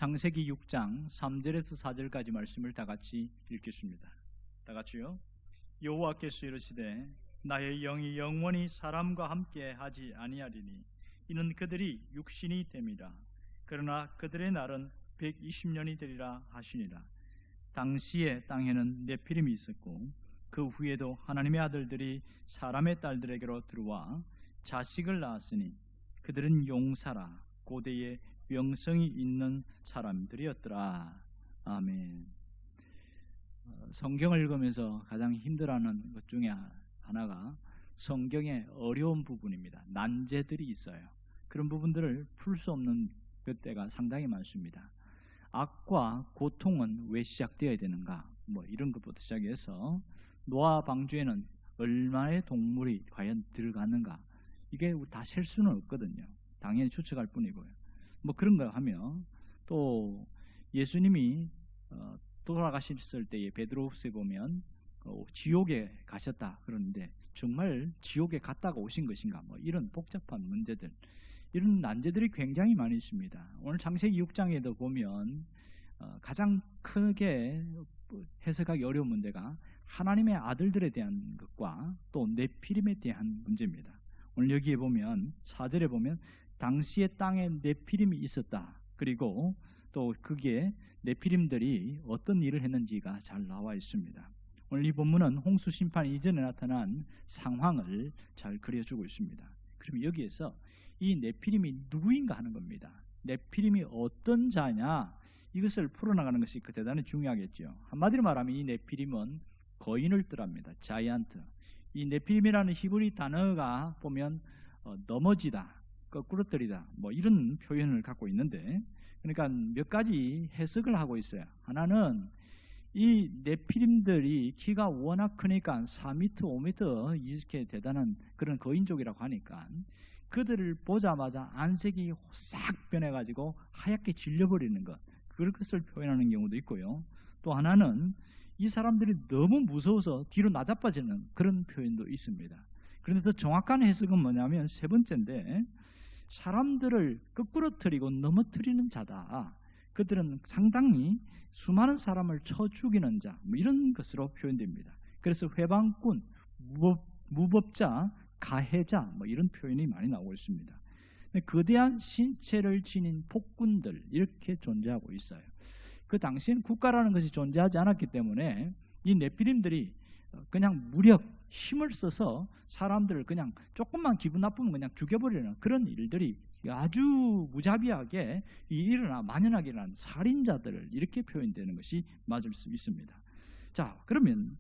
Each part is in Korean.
창세기 6장 3절에서 4절까지 말씀을 다 같이 읽겠습니다. 다 같이요. 여호와께서 이르시되 나의 영이 영원히 사람과 함께 하지 아니하리니 이는 그들이 육신이 됨이라. 그러나 그들의 날은 120년이 되리라 하시니라. 당시에 땅에는 네피림이 있었고 그 후에도 하나님의 아들들이 사람의 딸들에게로 들어와 자식을 낳았으니 그들은 용사라 고대의 명성이 있는 사람들이었더라. 아멘. 성경을 읽으면서 가장 힘들어하는 것 중에 하나가 성경의 어려운 부분입니다. 난제들이 있어요. 그런 부분들을 풀 수 없는 때가 상당히 많습니다. 악과 고통은 왜 시작되어야 되는가? 이런 것부터 시작해서 노아 방주에는 얼마의 동물이 과연 들어갔는가? 이게 다 셀 수는 없거든요. 당연히 추측할 뿐이고요. 그런 거 하면 또 예수님이 돌아가셨을 때에 베드로후서에 보면 지옥에 가셨다 그러는데 정말 지옥에 갔다가 오신 것인가? 이런 복잡한 문제들, 이런 난제들이 굉장히 많이 있습니다. 오늘 창세기 6장에도 보면 가장 크게 해석하기 어려운 문제가 하나님의 아들들에 대한 것과 또 네피림에 대한 문제입니다. 오늘 여기에 보면 4절에 보면 당시에 땅에 네피림이 있었다. 그리고 또 그게 네피림들이 어떤 일을 했는지가 잘 나와 있습니다. 오늘 이 본문은 홍수 심판 이전에 나타난 상황을 잘 그려주고 있습니다. 그럼 여기에서 이 네피림이 누구인가 하는 겁니다. 네피림이 어떤 자냐, 이것을 풀어나가는 것이 대단히 중요하겠죠. 한마디로 말하면 이 네피림은 거인을 뜻합니다. 자이언트. 이 네피림이라는 히브리 단어가 보면 넘어지다, 거꾸러뜨리다 이런 표현을 갖고 있는데, 그러니까 몇 가지 해석을 하고 있어요. 하나는 이 네피림들이 키가 워낙 크니까 4m, 5m 이렇게 대단한 그런 거인족이라고 하니까 그들을 보자마자 안색이 싹 변해가지고 하얗게 질려버리는 것, 그것을 표현하는 경우도 있고요. 또 하나는 이 사람들이 너무 무서워서 뒤로 나자빠지는 그런 표현도 있습니다. 그런데 더 정확한 해석은 뭐냐면 세 번째인데, 사람들을 거꾸러뜨리고 넘어뜨리는 자다. 그들은 상당히 수많은 사람을 쳐 죽이는 자, 이런 것으로 표현됩니다. 그래서 회방꾼, 무법자, 가해자 이런 표현이 많이 나오고 있습니다. 거대한 신체를 지닌 폭군들, 이렇게 존재하고 있어요. 그 당시에는 국가라는 것이 존재하지 않았기 때문에 이 네피림들이 그냥 무력, 힘을 써서 사람들을 그냥 조금만 기분 나쁘면 그냥 죽여버리는 그런 일들이 아주 무자비하게 만연하게 일어난 살인자들을 이렇게 표현되는 것이 맞을 수 있습니다. 자, 그러면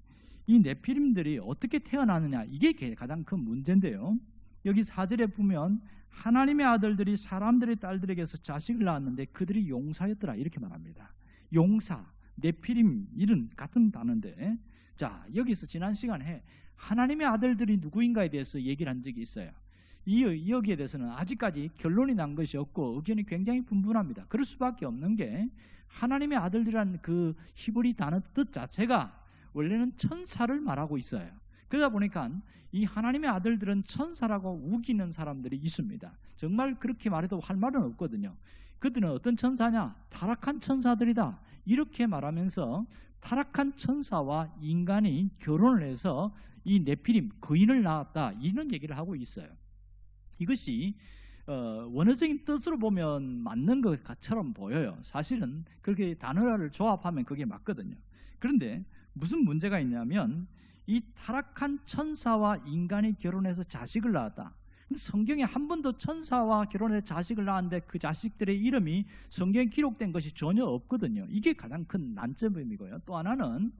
이 네피림들이 어떻게 태어나느냐, 이게 가장 큰 문제인데요. 여기 4절에 보면 하나님의 아들들이 사람들의 딸들에게서 자식을 낳았는데 그들이 용사였더라, 이렇게 말합니다. 용사, 네피림, 이런 같은 단어인데, 자, 여기서 지난 시간에 하나님의 아들들이 누구인가에 대해서 얘기를 한 적이 있어요. 여기에 대해서는 아직까지 결론이 난 것이 없고 의견이 굉장히 분분합니다. 그럴 수밖에 없는 게 하나님의 아들들이라는 그 히브리 단어 뜻 자체가 원래는 천사를 말하고 있어요. 그러다 보니까 이 하나님의 아들들은 천사라고 우기는 사람들이 있습니다. 정말 그렇게 말해도 할 말은 없거든요. 그들은 어떤 천사냐? 타락한 천사들이다, 이렇게 말하면서 타락한 천사와 인간이 결혼을 해서 이 네피림, 거인을 낳았다, 이런 얘기를 하고 있어요. 이것이 원어적인 뜻으로 보면 맞는 것처럼 보여요. 사실은 그렇게 단어를 조합하면 그게 맞거든요. 그런데 무슨 문제가 있냐면 이 타락한 천사와 인간이 결혼해서 자식을 낳았다. 근데 성경에 한 번도 천사와 결혼해서 자식을 낳았는데 그 자식들의 이름이 성경에 기록된 것이 전혀 없거든요. 이게 가장 큰 난점이고요. 또 하나는,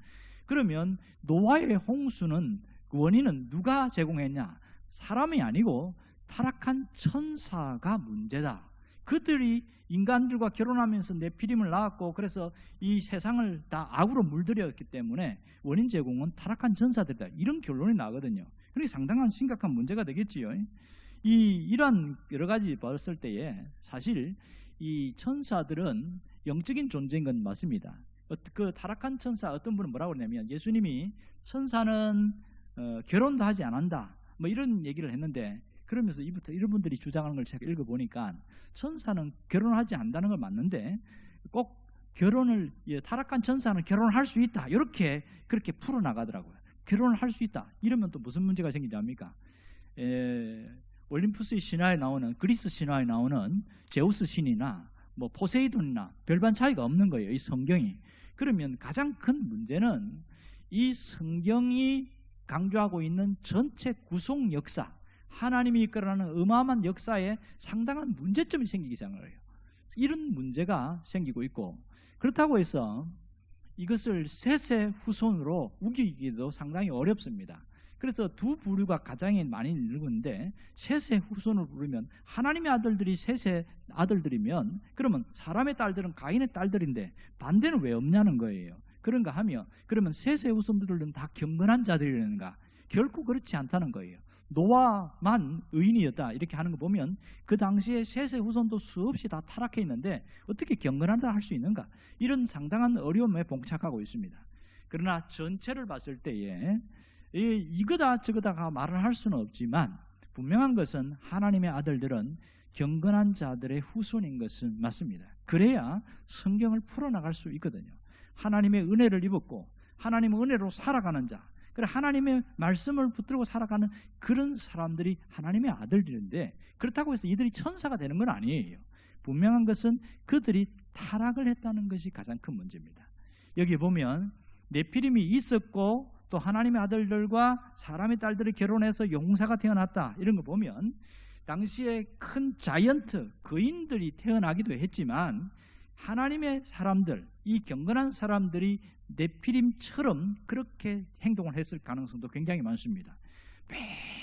그러면 노아의 홍수는 그 원인은 누가 제공했냐? 사람이 아니고 타락한 천사가 문제다. 그들이 인간들과 결혼하면서 네피림을 낳았고, 그래서 이 세상을 다 악으로 물들였기 때문에 원인 제공은 타락한 천사들이다, 이런 결론이 나거든요. 그러니 상당한 심각한 문제가 되겠지요. 이런 여러 가지 봤을 때에 사실 이 천사들은 영적인 존재인 건 맞습니다. 그 타락한 천사, 어떤 분은 뭐라고 그러냐면 예수님이 천사는 결혼도 하지 않는다, 이런 얘기를 했는데, 그러면서 이런 분들이 주장하는 걸 제가 읽어보니까 천사는 결혼하지 않는다는 걸 맞는데 꼭 결혼을 타락한 천사는 결혼을 할 수 있다 이렇게 그렇게 풀어나가더라고요. 결혼을 할 수 있다 이러면 또 무슨 문제가 생기지 않습니까? 올림푸스 신화에 나오는 그리스 신화에 나오는 제우스 신이나 뭐 포세이돈이나 별반 차이가 없는 거예요. 이 성경이. 그러면 가장 큰 문제는 이 성경이 강조하고 있는 전체 구속 역사, 하나님이 이끌어가는 어마어마한 역사에 상당한 문제점이 생기기 시작해요. 이런 문제가 생기고 있고, 그렇다고 해서 이것을 셋의 후손으로 우기기도 상당히 어렵습니다. 그래서 두 부류가 가장이 많이 이루는데, 셋의 후손을 부르면 하나님의 아들들이 셋의 아들들이면 그러면 사람의 딸들은 가인의 딸들인데 반대는 왜 없냐는 거예요. 그런가 하면 그러면 셋의 후손들은 다 경건한 자들이라는가? 결코 그렇지 않다는 거예요. 노아만 의인이었다 이렇게 하는 거 보면 그 당시에 셋의 후손도 수없이 다 타락해 있는데 어떻게 경건하다 할 수 있는가? 이런 상당한 어려움에 봉착하고 있습니다. 그러나 전체를 봤을 때에 이거다 저거다가 말을 할 수는 없지만 분명한 것은 하나님의 아들들은 경건한 자들의 후손인 것은 맞습니다. 그래야 성경을 풀어나갈 수 있거든요. 하나님의 은혜를 입었고 하나님의 은혜로 살아가는 자, 그래 하나님의 말씀을 붙들고 살아가는 그런 사람들이 하나님의 아들들인데, 그렇다고 해서 이들이 천사가 되는 건 아니에요. 분명한 것은 그들이 타락을 했다는 것이 가장 큰 문제입니다. 여기 보면 네피림이 있었고 또 하나님의 아들들과 사람의 딸들이 결혼해서 용사가 태어났다 이런 거 보면 당시에 큰 자이언트 거인들이 태어나기도 했지만 하나님의 사람들, 이 경건한 사람들이 네피림처럼 그렇게 행동을 했을 가능성도 굉장히 많습니다.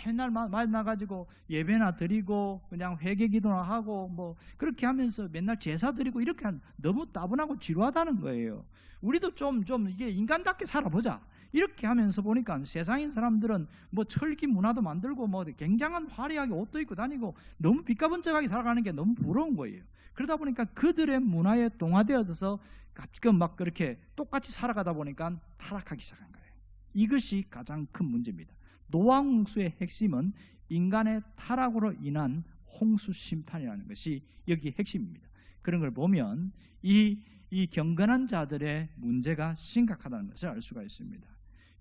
맨날 만나가지고 예배나 드리고 그냥 회개기도나 하고 뭐 그렇게 하면서 맨날 제사 드리고 이렇게 너무 따분하고 지루하다는 거예요. 우리도 좀 이게 인간답게 살아보자 이렇게 하면서 보니까 세상인 사람들은 뭐 철기 문화도 만들고 뭐 굉장한 화려하게 옷도 입고 다니고 너무 빚가번쩍하게 살아가는 게 너무 부러운 거예요. 그러다 보니까 그들의 문화에 동화되어져서 가끔 막 그렇게 똑같이 살아가다 보니까 타락하기 시작한 거예요. 이것이 가장 큰 문제입니다. 노아 홍수의 핵심은 인간의 타락으로 인한 홍수 심판이라는 것이 여기 핵심입니다. 그런 걸 보면 이 경건한 자들의 문제가 심각하다는 것을 알 수가 있습니다.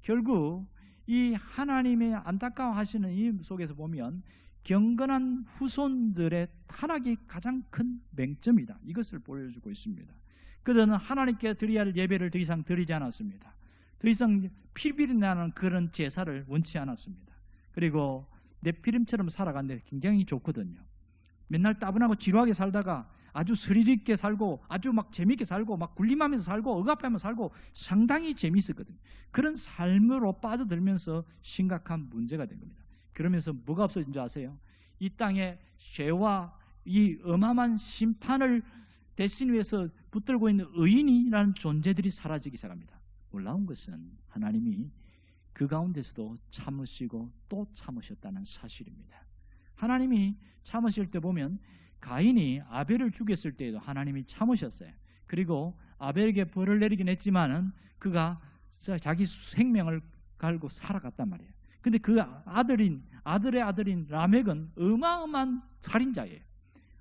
결국 이 하나님의 안타까워하시는 이 속에서 보면 경건한 후손들의 타락이 가장 큰 맹점이다. 이것을 보여주고 있습니다. 그들은 하나님께 드려야 할 예배를 더 이상 드리지 않았습니다. 더 이상 피비리 나는 그런 제사를 원치 않았습니다. 그리고 네피림처럼 살아가는데 굉장히 좋거든요. 맨날 따분하고 지루하게 살다가 아주 스릴 있게 살고 아주 막 재미있게 살고 막 군림하면서 살고 억압하면서 살고 상당히 재미있었거든요. 그런 삶으로 빠져들면서 심각한 문제가 된 겁니다. 그러면서 뭐가 없어진 줄 아세요? 이 땅에 죄와 이 어마어마한 심판을 대신 위해서 붙들고 있는 의인이라는 존재들이 사라지기 시작합니다. 놀라운 것은 하나님이 그 가운데서도 참으시고 또 참으셨다는 사실입니다. 하나님이 참으실 때 보면 가인이 아벨을 죽였을 때에도 하나님이 참으셨어요. 그리고 아벨에게 벌을 내리긴 했지만은 그가 자기 생명을 갈고 살아갔단 말이에요. 근데 그 아들의 아들인 라멕은 어마어마한 살인자예요.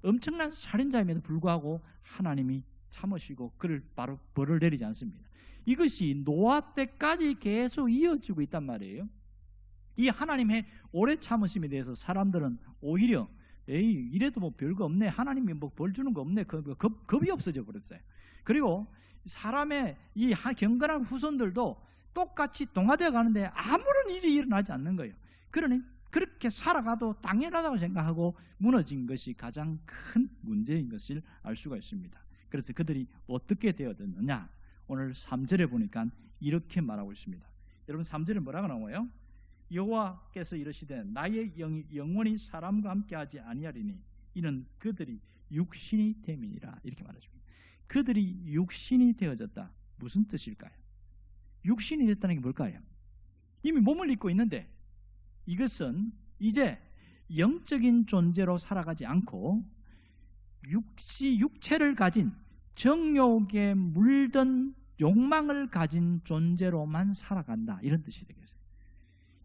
엄청난 살인자임에도 불구하고 하나님이 참으시고 그를 바로 벌을 내리지 않습니다. 이것이 노아 때까지 계속 이어지고 있단 말이에요. 이 하나님의 오래 참으심에 대해서 사람들은 오히려 이래도 뭐 별거 없네, 하나님이 뭐 벌 주는 거 없네, 겁이 없어져 버렸어요. 그리고 사람의 이 경건한 후손들도 똑같이 동화되어 가는데 아무런 일이 일어나지 않는 거예요. 그러니 그렇게 살아가도 당연하다고 생각하고 무너진 것이 가장 큰 문제인 것을 알 수가 있습니다. 그래서 그들이 어떻게 되어졌느냐, 오늘 3절에 보니까 이렇게 말하고 있습니다. 여러분 3절에 뭐라고 나와요? 여호와께서 이르시되 나의 영이 영원히 사람과 함께하지 아니하리니 이는 그들이 육신이 됨이니라, 이렇게 말해줍니다. 그들이 육신이 되어졌다. 무슨 뜻일까요? 육신이 됐다는 게 뭘까요? 이미 몸을 입고 있는데 이것은 이제 영적인 존재로 살아가지 않고 육체를 가진 정욕에 물든 욕망을 가진 존재로만 살아간다, 이런 뜻이 되겠어요.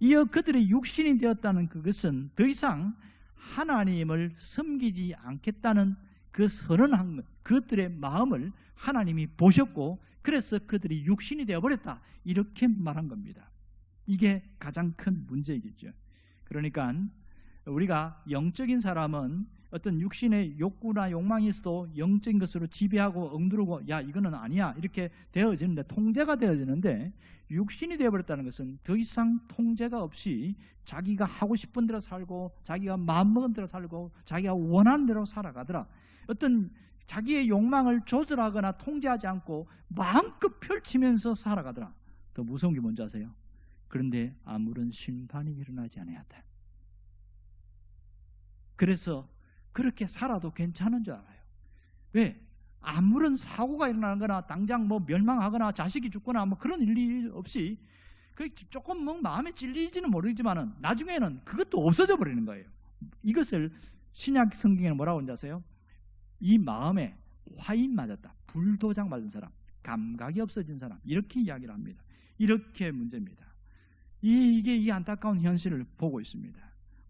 이어 그들이 육신이 되었다는 그것은 더 이상 하나님을 섬기지 않겠다는 그 선언한 것, 그들의 마음을 하나님이 보셨고 그래서 그들이 육신이 되어버렸다, 이렇게 말한 겁니다. 이게 가장 큰 문제이겠죠. 그러니까 우리가 영적인 사람은 어떤 육신의 욕구나 욕망이 있어도 영적인 것으로 지배하고 억누르고 야 이거는 아니야 이렇게 되어지는데, 통제가 되어지는데, 육신이 되어버렸다는 것은 더 이상 통제가 없이 자기가 하고 싶은 대로 살고 자기가 마음먹은 대로 살고 자기가 원하는 대로 살아가더라. 어떤 자기의 욕망을 조절하거나 통제하지 않고 마음껏 펼치면서 살아가더라. 더 무서운 게 뭔지 아세요? 그런데 아무런 심판이 일어나지 아니하다. 그래서 그렇게 살아도 괜찮은 줄 알아요. 왜? 아무런 사고가 일어나거나 당장 뭐 멸망하거나 자식이 죽거나 뭐 그런 일이 없이 조금 뭐 마음에 찔리지는 모르겠지만은 나중에는 그것도 없어져 버리는 거예요. 이것을 신약 성경에는 뭐라고 하는지 아세요? 이 마음에 화인 맞았다, 불도장 맞은 사람, 감각이 없어진 사람, 이렇게 이야기를 합니다. 이렇게 문제입니다. 이게 이 안타까운 현실을 보고 있습니다.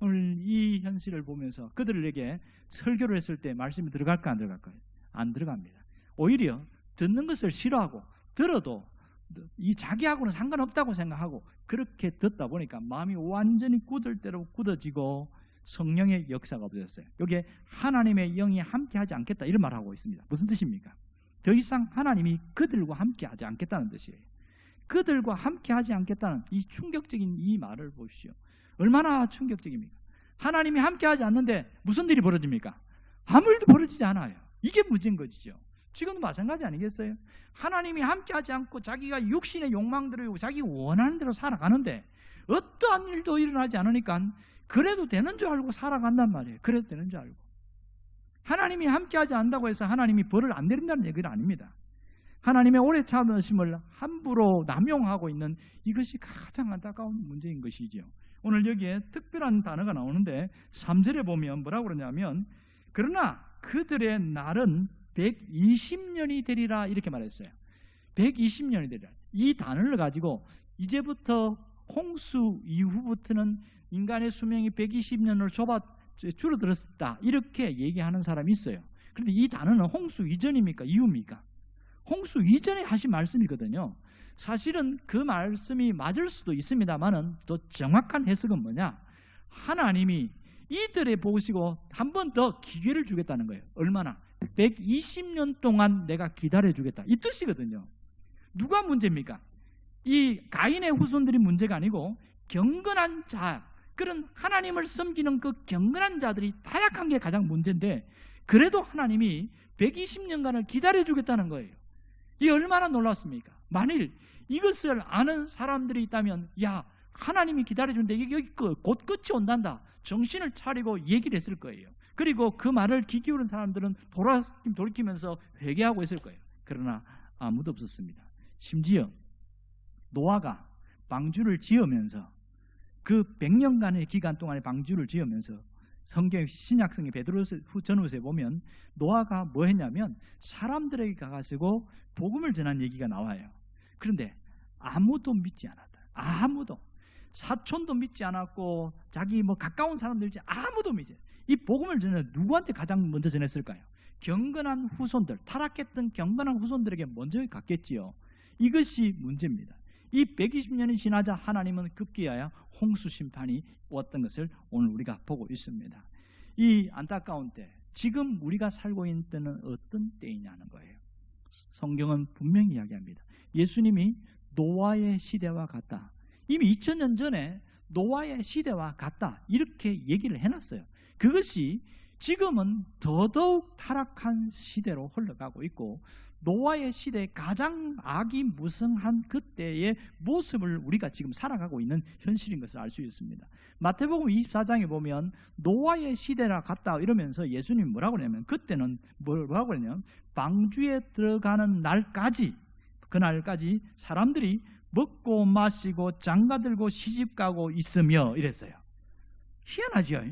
오늘 이 현실을 보면서 그들에게 설교를 했을 때 말씀이 들어갈까 안 들어갈까요? 안 들어갑니다. 오히려 듣는 것을 싫어하고 들어도 이 자기하고는 상관없다고 생각하고 그렇게 듣다 보니까 마음이 완전히 굳을 대로 굳어지고 성령의 역사가 없어졌어요. 여기에 하나님의 영이 함께하지 않겠다 이런 말을 하고 있습니다. 무슨 뜻입니까? 더 이상 하나님이 그들과 함께하지 않겠다는 뜻이에요. 그들과 함께하지 않겠다는 이 충격적인 이 말을 보십시오. 얼마나 충격적입니까? 하나님이 함께하지 않는데 무슨 일이 벌어집니까? 아무 일도 벌어지지 않아요. 이게 문제인 것이죠. 지금도 마찬가지 아니겠어요? 하나님이 함께하지 않고 자기가 육신의 욕망대로 자기가 원하는 대로 살아가는데 어떠한 일도 일어나지 않으니까 그래도 되는 줄 알고 살아간단 말이에요. 그래도 되는 줄 알고. 하나님이 함께하지 않는다고 해서 하나님이 벌을 안 내린다는 얘기는 아닙니다. 하나님의 오래 참으심을 함부로 남용하고 있는 이것이 가장 안타까운 문제인 것이지요. 오늘 여기에 특별한 단어가 나오는데 3절에 보면 뭐라고 그러냐면 그러나 그들의 날은 120년이 되리라 이렇게 말했어요. 120년이 되리라. 이 단어를 가지고 이제부터 홍수 이후부터는 인간의 수명이 120년을 줄어들었다 이렇게 얘기하는 사람이 있어요. 그런데 이 단어는 홍수 이전입니까? 이후입니까? 홍수 이전에 하신 말씀이거든요. 사실은 그 말씀이 맞을 수도 있습니다만은 더 정확한 해석은 뭐냐? 하나님이 이들에 보시고 한 번 더 기회를 주겠다는 거예요. 얼마나? 120년 동안 내가 기다려주겠다 이 뜻이거든요. 누가 문제입니까? 이 가인의 후손들이 문제가 아니고 경건한 자, 그런 하나님을 섬기는 그 경건한 자들이 타락한 게 가장 문제인데 그래도 하나님이 120년간을 기다려주겠다는 거예요. 이게 얼마나 놀랍습니까? 만일 이것을 아는 사람들이 있다면 야 하나님이 기다려주는데 이게 여기 곧 끝이 온단다 정신을 차리고 얘기를 했을 거예요. 그리고 그 말을 귀 기울인 사람들은 돌이키면서 회개하고 있을 거예요. 그러나 아무도 없었습니다. 심지어 노아가 방주를 지으면서 그 100년간의 기간 동안에 방주를 지으면서 성경 신약성의 베드로전후서에 보면 노아가 뭐 했냐면 사람들에게 가가지고 복음을 전한 얘기가 나와요. 그런데 아무도 믿지 않았다. 아무도. 사촌도 믿지 않았고 자기 뭐 가까운 사람들 믿지 아무도 믿지. 이 복음을 전해 누구한테 가장 먼저 전했을까요? 경건한 후손들, 타락했던 경건한 후손들에게 먼저 갔겠지요. 이것이 문제입니다. 이 120년이 지나자 하나님은 급기야야 홍수 심판이 왔던 것을 오늘 우리가 보고 있습니다. 이 안타까운 때, 지금 우리가 살고 있는 때는 어떤 때이냐는 거예요. 성경은 분명히 이야기합니다. 예수님이 노아의 시대와 같다. 이미 2000년 전에 노아의 시대와 같다 이렇게 얘기를 해놨어요. 그것이 지금은 더더욱 타락한 시대로 흘러가고 있고 노아의 시대에 가장 악이 무성한 그때의 모습을 우리가 지금 살아가고 있는 현실인 것을 알 수 있습니다. 마태복음 24장에 보면 노아의 시대라 같다 이러면서 예수님이 뭐라고 하냐면 그때는 뭐라고 하냐면 방주에 들어가는 날까지 그날까지 사람들이 먹고 마시고 장가들고 시집가고 있으며 이랬어요. 희한하죠.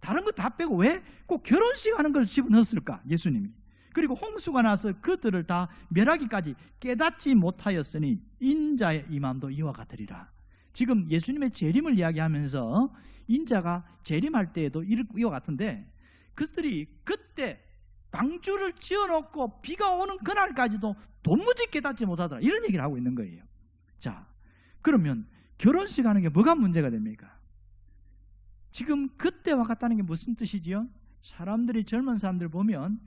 다른 거 다 빼고 왜 꼭 결혼식 하는 걸 집어넣었을까? 예수님이. 그리고 홍수가 나서 그들을 다 멸하기까지 깨닫지 못하였으니 인자의 임함도 이와 같으리라. 지금 예수님의 재림을 이야기하면서 인자가 재림할 때에도 이와 같은데 그들이 그때 건물을 지어놓고 비가 오는 그날까지도 도무지 깨닫지 못하더라, 이런 얘기를 하고 있는 거예요. 자, 그러면 결혼식 하는 게 뭐가 문제가 됩니까? 지금 그때와 같다는 게 무슨 뜻이지요? 사람들이, 젊은 사람들 보면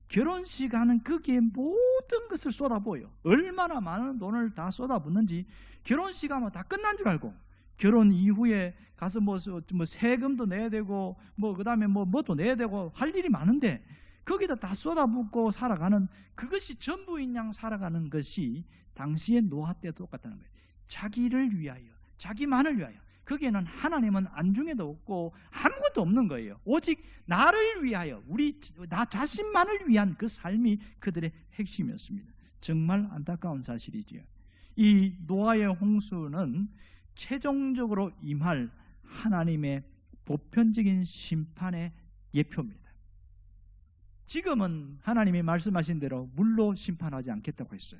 결혼식 하는 거기에 모든 것을 쏟아부어요. 얼마나 많은 돈을 다 쏟아붓는지. 결혼식 하면 다 끝난 줄 알고 결혼 이후에 가서 뭐 세금도 내야 되고 그다음에 뭐도 내야 되고 할 일이 많은데 거기다 다 쏟아붓고 살아가는, 그것이 전부인 양 살아가는 것이 당시의 노아 때 똑같다는 거예요. 자기를 위하여, 자기만을 위하여. 거기에는 하나님은 안중에도 없고 아무것도 없는 거예요. 오직 나를 위하여, 나 자신만을 위한 그 삶이 그들의 핵심이었습니다. 정말 안타까운 사실이지요. 이 노아의 홍수는 최종적으로 임할 하나님의 보편적인 심판의 예표입니다. 지금은 하나님이 말씀하신 대로 물로 심판하지 않겠다고 했어요.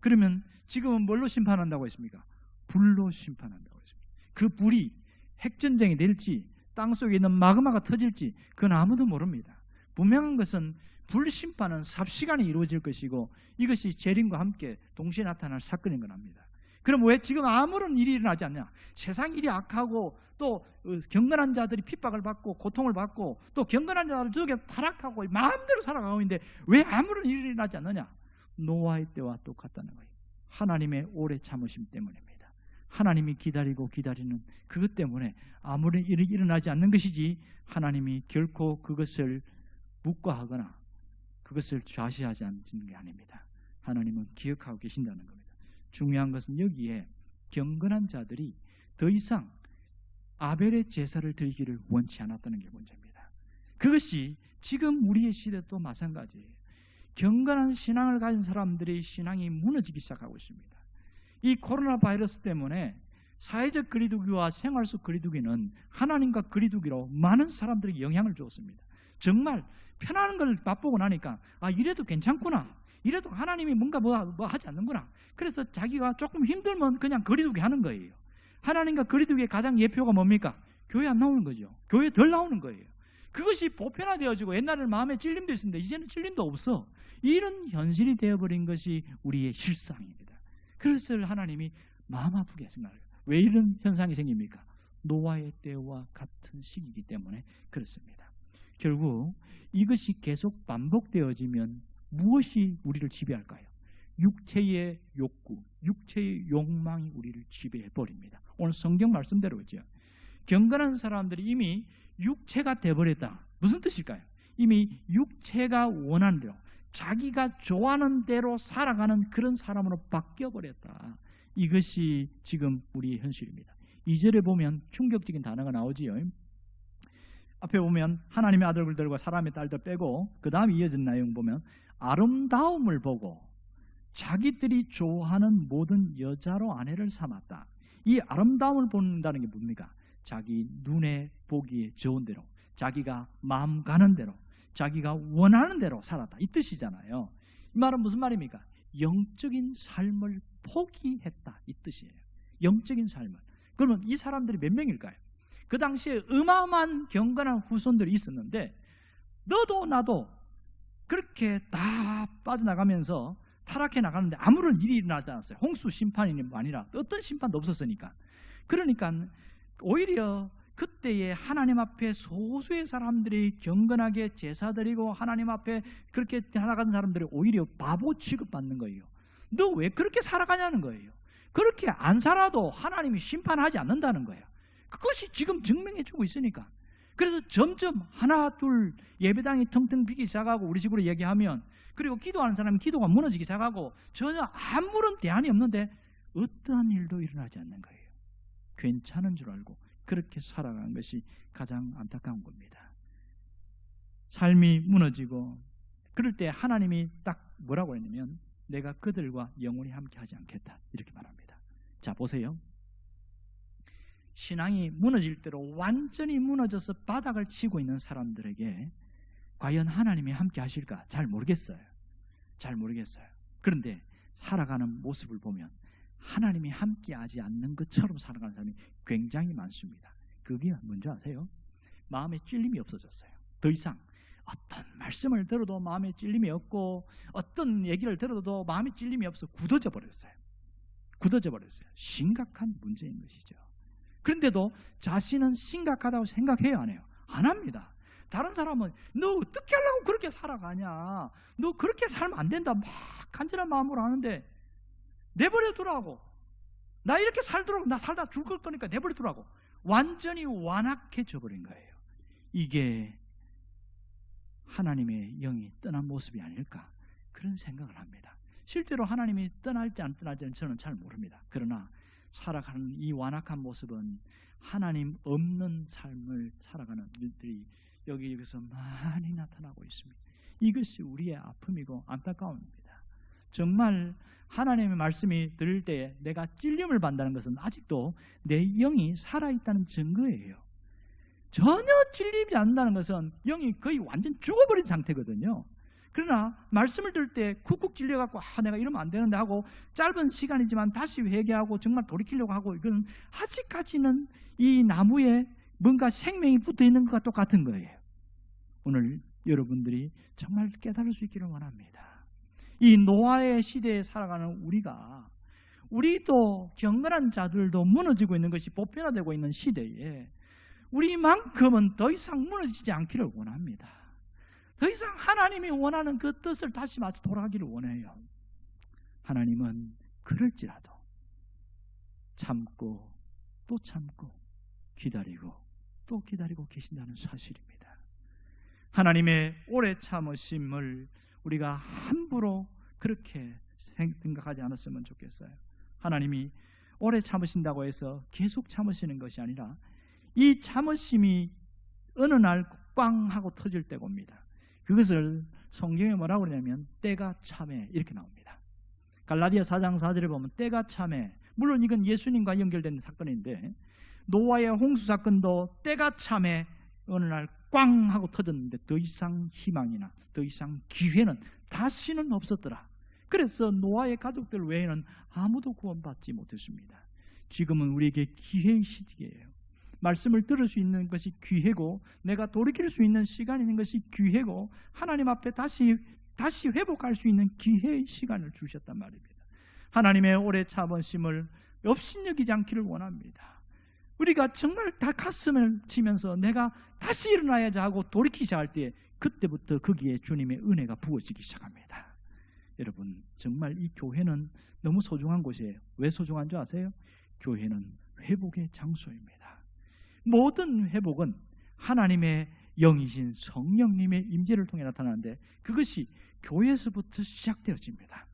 그러면 지금은 뭘로 심판한다고 했습니까? 불로 심판한다고 했습니다. 그 불이 핵전쟁이 될지 땅속에 있는 마그마가 터질지 그건 아무도 모릅니다. 분명한 것은 불심판은 삽시간에 이루어질 것이고 이것이 재림과 함께 동시에 나타날 사건인 건 압니다. 그럼 왜 지금 아무런 일이 일어나지 않냐? 세상 일이 악하고 또 경건한 자들이 핍박을 받고 고통을 받고 또 경건한 자들 저게 타락하고 마음대로 살아가고 있는데 왜 아무런 일이 일어나지 않느냐? 노아의 때와 똑같다는 거예요. 하나님의 오래 참으심 때문입니다. 하나님이 기다리고 기다리는 그것 때문에 아무런 일이 일어나지 않는 것이지 하나님이 결코 그것을 묵과하거나 그것을 좌시하지 않는 게 아닙니다. 하나님은 기억하고 계신다는 겁니다. 중요한 것은 여기에 경건한 자들이 더 이상 아벨의 제사를 드리기를 원치 않았다는 게 문제입니다. 그것이 지금 우리의 시대도 마찬가지예요. 경건한 신앙을 가진 사람들의 신앙이 무너지기 시작하고 있습니다. 이 코로나 바이러스 때문에 사회적 거리두기와 생활 속 거리두기는 하나님과 거리두기로 많은 사람들에게 영향을 주었습니다. 정말 편안한 걸 맛보고 나니까 이래도 괜찮구나, 이래도 하나님이 뭔가 뭐 하지 않는구나. 그래서 자기가 조금 힘들면 그냥 거리두기 하는 거예요. 하나님과 거리두기의 가장 예표가 뭡니까? 교회 안 나오는 거죠. 교회 덜 나오는 거예요. 그것이 보편화되어지고 옛날에는 마음에 찔림도 있었는데 이제는 찔림도 없어. 이런 현실이 되어버린 것이 우리의 실상입니다. 그것을 하나님이 마음 아프게 생각해요. 왜 이런 현상이 생깁니까? 노아의 때와 같은 시기이기 때문에 그렇습니다. 결국 이것이 계속 반복되어지면 무엇이 우리를 지배할까요? 육체의 욕구, 육체의 욕망이 우리를 지배해버립니다. 오늘 성경 말씀대로죠. 경건한 사람들이 이미 육체가 되어버렸다. 무슨 뜻일까요? 이미 육체가 원하는 대로, 자기가 좋아하는 대로 살아가는 그런 사람으로 바뀌어버렸다. 이것이 지금 우리의 현실입니다. 2절에 보면 충격적인 단어가 나오지요. 앞에 보면 하나님의 아들들과 사람의 딸들 빼고 그 다음에 이어진 내용 보면 아름다움을 보고 자기들이 좋아하는 모든 여자로 아내를 삼았다. 이 아름다움을 본다는 게 뭡니까? 자기 눈에 보기에 좋은 대로, 자기가 마음 가는 대로, 자기가 원하는 대로 살았다, 이 뜻이잖아요. 이 말은 무슨 말입니까? 영적인 삶을 포기했다, 이 뜻이에요. 영적인 삶을. 그러면 이 사람들이 몇 명일까요? 그 당시에 어마어마한 경건한 후손들이 있었는데 너도 나도 그렇게 다 빠져나가면서 타락해 나가는데 아무런 일이 일어나지 않았어요. 홍수 심판이 아니라 어떤 심판도 없었으니까. 그러니까 오히려 그때에 하나님 앞에 소수의 사람들이 경건하게 제사 드리고 하나님 앞에 그렇게 살아가는 사람들이 오히려 바보 취급받는 거예요. 너 왜 그렇게 살아가냐는 거예요. 그렇게 안 살아도 하나님이 심판하지 않는다는 거예요. 그것이 지금 증명해주고 있으니까. 그래서 점점 하나 둘 예배당이 텅텅 비기 시작하고 우리 식으로 얘기하면, 그리고 기도하는 사람은 기도가 무너지기 시작하고 전혀 아무런 대안이 없는데 어떠한 일도 일어나지 않는 거예요. 괜찮은 줄 알고 그렇게 살아가는 것이 가장 안타까운 겁니다. 삶이 무너지고 그럴 때 하나님이 딱 뭐라고 했냐면 내가 그들과 영원히 함께 하지 않겠다, 이렇게 말합니다. 자, 보세요. 신앙이 무너질 대로 완전히 무너져서 바닥을 치고 있는 사람들에게 과연 하나님이 함께 하실까? 잘 모르겠어요. 그런데 살아가는 모습을 보면 하나님이 함께 하지 않는 것처럼 살아가는 사람이 굉장히 많습니다. 그게 뭔지 아세요? 마음에 찔림이 없어졌어요. 더 이상 어떤 말씀을 들어도 마음에 찔림이 없고 어떤 얘기를 들어도 마음에 찔림이 없어 굳어져 버렸어요. 심각한 문제인 것이죠. 그런데도 자신은 심각하다고 생각해요, 안 해요? 안 합니다. 다른 사람은 너 어떻게 하려고 그렇게 살아가냐, 너 그렇게 살면 안 된다 막 간절한 마음으로 하는데 내버려 두라고, 나 이렇게 살도록, 나 살다 죽을 거니까 내버려 두라고 완전히 완악해져 버린 거예요. 이게 하나님의 영이 떠난 모습이 아닐까, 그런 생각을 합니다. 실제로 하나님이 떠날지 안 떠날지는 저는 잘 모릅니다. 그러나 살아가는 이 완악한 모습은 하나님 없는 삶을 살아가는 일들이 여기서 많이 나타나고 있습니다. 이것이 우리의 아픔이고 안타까움입니다. 정말 하나님의 말씀이 들을 때 내가 찔림을 받는다는 것은 아직도 내 영이 살아있다는 증거예요. 전혀 찔리지 않는다는 것은 영이 거의 완전 죽어버린 상태거든요. 그러나 말씀을 들을 때 쿡쿡 찔려갖고 내가 이러면 안 되는데 하고 짧은 시간이지만 다시 회개하고 정말 돌이키려고 하고, 이건 아직까지는 이 나무에 뭔가 생명이 붙어있는 것과 똑같은 거예요. 오늘 여러분들이 정말 깨달을 수 있기를 원합니다. 이 노아의 시대에 살아가는 우리도 경건한 자들도 무너지고 있는 것이 보편화되고 있는 시대에 우리만큼은 더 이상 무너지지 않기를 원합니다. 더 이상 하나님이 원하는 그 뜻을 다시 마주 돌아가기를 원해요. 하나님은 그럴지라도 참고 또 참고 기다리고 또 기다리고 계신다는 사실입니다. 하나님의 오래 참으심을 우리가 함부로 그렇게 생각하지 않았으면 좋겠어요. 하나님이 오래 참으신다고 해서 계속 참으시는 것이 아니라 이 참으심이 어느 날 꽝 하고 터질 때가 옵니다. 그것을 성경에 뭐라고 그러냐면 때가 참해, 이렇게 나옵니다. 갈라디아 4장 4절에 보면 때가 참해, 물론 이건 예수님과 연결된 사건인데 노아의 홍수 사건도 때가 참해 어느 날 꽝 하고 터졌는데 더 이상 희망이나 더 이상 기회는 다시는 없었더라. 그래서 노아의 가족들 외에는 아무도 구원받지 못했습니다. 지금은 우리에게 기회의 시기예요. 말씀을 들을 수 있는 것이 기회고 내가 돌이킬 수 있는 시간이 있는 것이 기회고 하나님 앞에 다시 회복할 수 있는 기회의 시간을 주셨단 말입니다. 하나님의 오래 참으심을 업신여기지 않기를 원합니다. 우리가 정말 다 가슴을 치면서 내가 다시 일어나야지 하고 돌이키기 시작할 때 그때부터 거기에 주님의 은혜가 부어지기 시작합니다. 여러분, 정말 이 교회는 너무 소중한 곳이에요. 왜 소중한 줄 아세요? 교회는 회복의 장소입니다. 모든 회복은 하나님의 영이신 성령님의 임재를 통해 나타나는데 그것이 교회에서부터 시작되어집니다.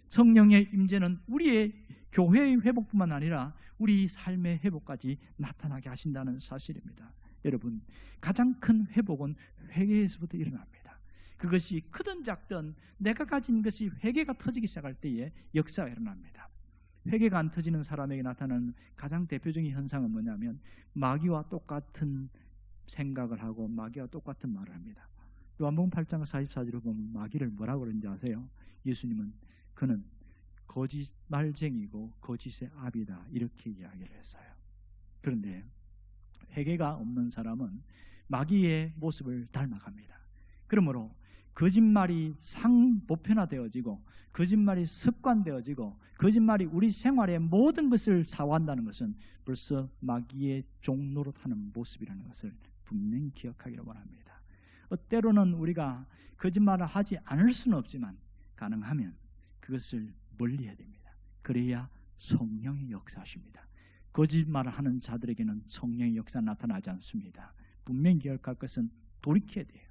성령의 임재는 우리의 교회의 회복뿐만 아니라 우리 삶의 회복까지 나타나게 하신다는 사실입니다. 여러분, 가장 큰 회복은 회개에서부터 일어납니다. 그것이 크든 작든 내가 가진 것이 회개가 터지기 시작할 때에 역사가 일어납니다. 회개가 안 터지는 사람에게 나타나는 가장 대표적인 현상은 뭐냐면 마귀와 똑같은 생각을 하고 마귀와 똑같은 말을 합니다. 요한복음 8장 44절을 보면 마귀를 뭐라고 그러는지 아세요? 예수님은 그는 거짓말쟁이고 거짓의 아비다, 이렇게 이야기를 했어요. 그런데 회개가 없는 사람은 마귀의 모습을 닮아갑니다. 그러므로 거짓말이 보편화되어지고 거짓말이 습관되어지고 거짓말이 우리 생활의 모든 것을 사고한다는 것은 벌써 마귀의 종노릇하는 모습이라는 것을 분명히 기억하기를 원합니다. 때로는 우리가 거짓말을 하지 않을 수는 없지만 가능하면 그것을 멀리해야 됩니다. 그래야 성령의 역사하십니다. 거짓말을 하는 자들에게는 성령의 역사 나타나지 않습니다. 분명히 기억할 것은 돌이켜야 돼요.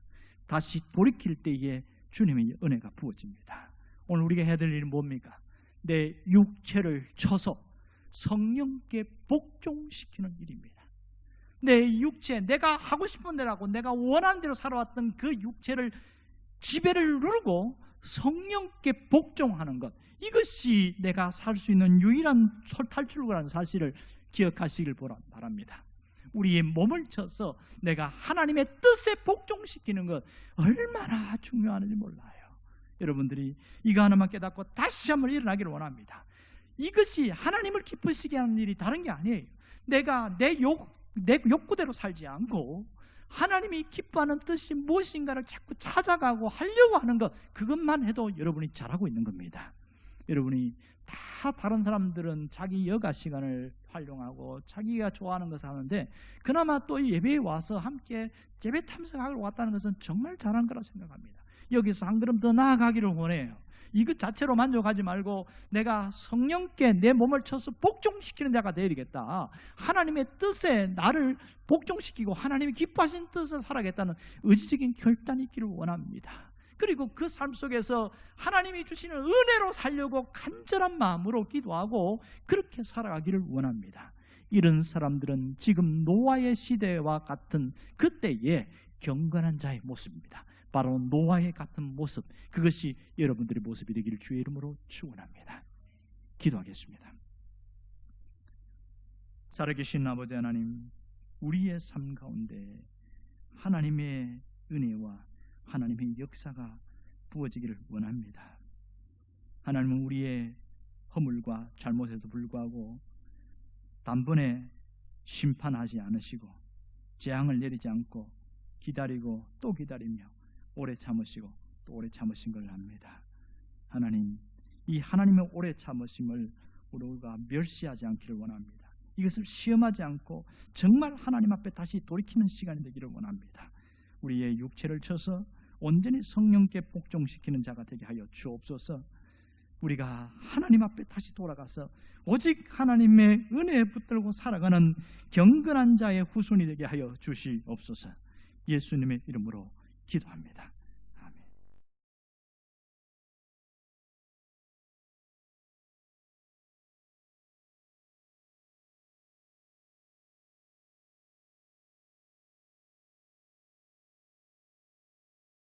다시 돌이킬 때에 주님의 은혜가 부어집니다. 오늘 우리가 해야 될 일은 뭡니까? 내 육체를 쳐서 성령께 복종시키는 일입니다. 내 육체, 내가 하고 싶은 대로 하고 내가 원하는 대로 살아왔던 그 육체를 지배를 누르고 성령께 복종하는 것, 이것이 내가 살 수 있는 유일한 탈출구라는 사실을 기억하시길 바랍니다. 우리의 몸을 쳐서 내가 하나님의 뜻에 복종시키는 것 얼마나 중요한지 몰라요. 여러분들이 이거 하나만 깨닫고 다시 한번 일어나기를 원합니다. 이것이 하나님을 기쁘시게 하는 일이 다른 게 아니에요. 내가 내 욕구대로 살지 않고 하나님이 기뻐하는 뜻이 무엇인가를 자꾸 찾아가고 하려고 하는 것, 그것만 해도 여러분이 잘하고 있는 겁니다. 여러분이 다 다른 사람들은 자기 여가 시간을 활용하고 자기가 좋아하는 것을 하는데 그나마 또 예배에 와서 함께 예배 참석하러 왔다는 것은 정말 잘한 거라고 생각합니다. 여기서 한 걸음 더 나아가기를 원해요. 이것 자체로 만족하지 말고 내가 성령께 내 몸을 쳐서 복종시키는 자가 되어야겠다. 하나님의 뜻에 나를 복종시키고 하나님이 기뻐하신 뜻을 살아가겠다는 의지적인 결단이 있기를 원합니다. 그리고 그 삶 속에서 하나님이 주시는 은혜로 살려고 간절한 마음으로 기도하고 그렇게 살아가기를 원합니다. 이런 사람들은 지금 노아의 시대와 같은 그때의 경건한 자의 모습입니다. 바로 노아의 같은 모습, 그것이 여러분들의 모습이 되기를 주의 이름으로 축원합니다. 기도하겠습니다. 살아계신 아버지 하나님, 우리의 삶 가운데 하나님의 은혜와 하나님의 역사가 부어지기를 원합니다. 하나님은 우리의 허물과 잘못에도 불구하고 단번에 심판하지 않으시고 재앙을 내리지 않고 기다리고 또 기다리며 오래 참으시고 또 오래 참으신 걸 압니다. 하나님, 이 하나님의 오래 참으심을 우리가 멸시하지 않기를 원합니다. 이것을 시험하지 않고 정말 하나님 앞에 다시 돌이키는 시간이 되기를 원합니다. 우리의 육체를 쳐서 온전히 성령께 복종시키는 자가 되게 하여 주옵소서. 우리가 하나님 앞에 다시 돌아가서 오직 하나님의 은혜에 붙들고 살아가는 경건한 자의 후손이 되게 하여 주시옵소서. 예수님의 이름으로 기도합니다.